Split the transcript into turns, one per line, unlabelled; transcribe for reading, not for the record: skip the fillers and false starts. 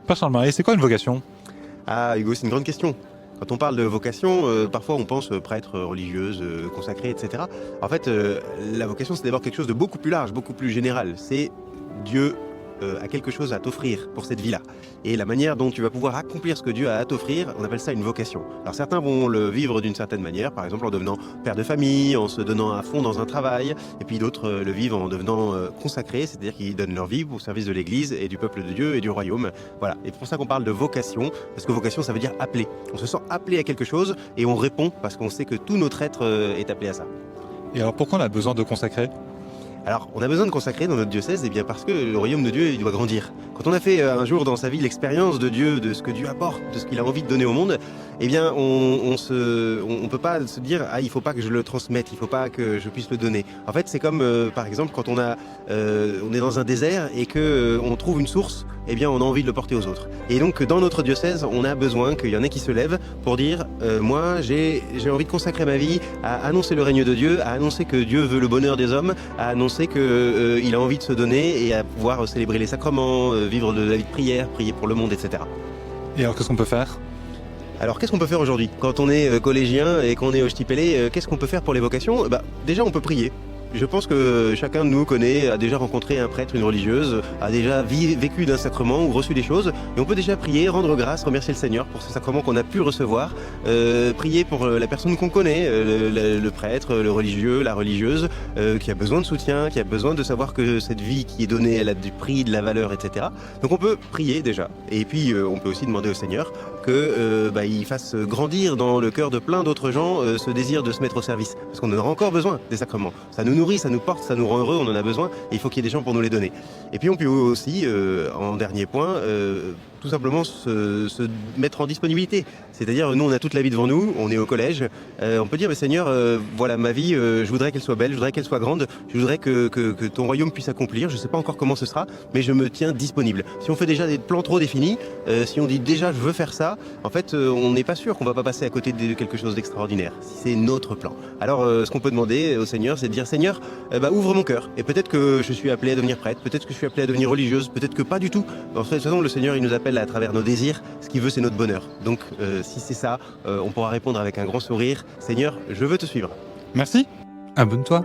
Pas Charles-Marie, c'est quoi une vocation?
Ah, Hugo, c'est une grande question. Quand on parle de vocation, parfois on pense prêtre, religieuse, consacrée, etc. En fait, la vocation, c'est d'abord quelque chose de beaucoup plus large, beaucoup plus général. C'est Dieu a quelque chose à t'offrir pour cette vie-là. Et la manière dont tu vas pouvoir accomplir ce que Dieu a à t'offrir, on appelle ça une vocation. Alors certains vont le vivre d'une certaine manière, par exemple en devenant père de famille, en se donnant à fond dans un travail, et puis d'autres le vivent en devenant consacrés, c'est-à-dire qu'ils donnent leur vie au service de l'Église et du peuple de Dieu et du royaume. Voilà, et c'est pour ça qu'on parle de vocation, parce que vocation ça veut dire appeler. On se sent appelé à quelque chose et on répond parce qu'on sait que tout notre être est appelé à ça.
Et alors pourquoi on a besoin de consacrer?
Alors, on a besoin de consacrer dans notre diocèse, eh bien parce que le royaume de Dieu, il doit grandir. Quand on a fait un jour dans sa vie l'expérience de Dieu, de ce que Dieu apporte, de ce qu'il a envie de donner au monde, eh bien, on peut pas se dire ah il faut pas que je le transmette, il faut pas que je puisse le donner. En fait, c'est comme par exemple quand on est dans un désert et que on trouve une source, eh bien, on a envie de le porter aux autres. Et donc, dans notre diocèse, on a besoin qu'il y en ait qui se lèvent pour dire moi, j'ai envie de consacrer ma vie à annoncer le règne de Dieu, à annoncer que Dieu veut le bonheur des hommes, à annoncer qu'il a envie de se donner et à pouvoir célébrer les sacrements, vivre de la vie de prière, prier pour le monde, etc.
Et alors qu'est-ce qu'on peut faire?
Alors qu'est-ce qu'on peut faire aujourd'hui? Quand on est collégien et qu'on est au Stipélé, qu'est-ce qu'on peut faire pour les vocations? Déjà on peut prier. Je pense que chacun de nous connaît, a déjà rencontré un prêtre, une religieuse, a déjà vécu d'un sacrement ou reçu des choses. Et on peut déjà prier, rendre grâce, remercier le Seigneur pour ce sacrement qu'on a pu recevoir. Prier pour la personne qu'on connaît, le prêtre, le religieux, la religieuse, qui a besoin de soutien, qui a besoin de savoir que cette vie qui est donnée, elle a du prix, de la valeur, etc. Donc on peut prier déjà. Et puis on peut aussi demander au Seigneur qu'il fasse grandir dans le cœur de plein d'autres gens ce désir de se mettre au service. Parce qu'on en aura encore besoin des sacrements. Ça nous nourrit, ça nous porte, ça nous rend heureux, on en a besoin et il faut qu'il y ait des gens pour nous les donner. Et puis on peut aussi, en dernier point, tout simplement se mettre en disponibilité. C'est-à-dire, nous, on a toute la vie devant nous, on est au collège, on peut dire, mais Seigneur, voilà ma vie, je voudrais qu'elle soit belle, je voudrais qu'elle soit grande, je voudrais que ton royaume puisse accomplir, je ne sais pas encore comment ce sera, mais je me tiens disponible. Si on fait déjà des plans trop définis, si on dit déjà je veux faire ça, en fait, on n'est pas sûr qu'on va pas passer à côté de quelque chose d'extraordinaire, si c'est notre plan. Alors, ce qu'on peut demander au Seigneur, c'est de dire, Seigneur, ouvre mon cœur, et peut-être que je suis appelé à devenir prêtre, peut-être que je suis appelé à devenir religieuse, peut-être que pas du tout. De toute façon, le Seigneur, il nous appelle à travers nos désirs, ce qu'il veut, c'est notre bonheur. Donc, si c'est ça, on pourra répondre avec un grand sourire, Seigneur, je veux te suivre.
Merci. Abonne-toi.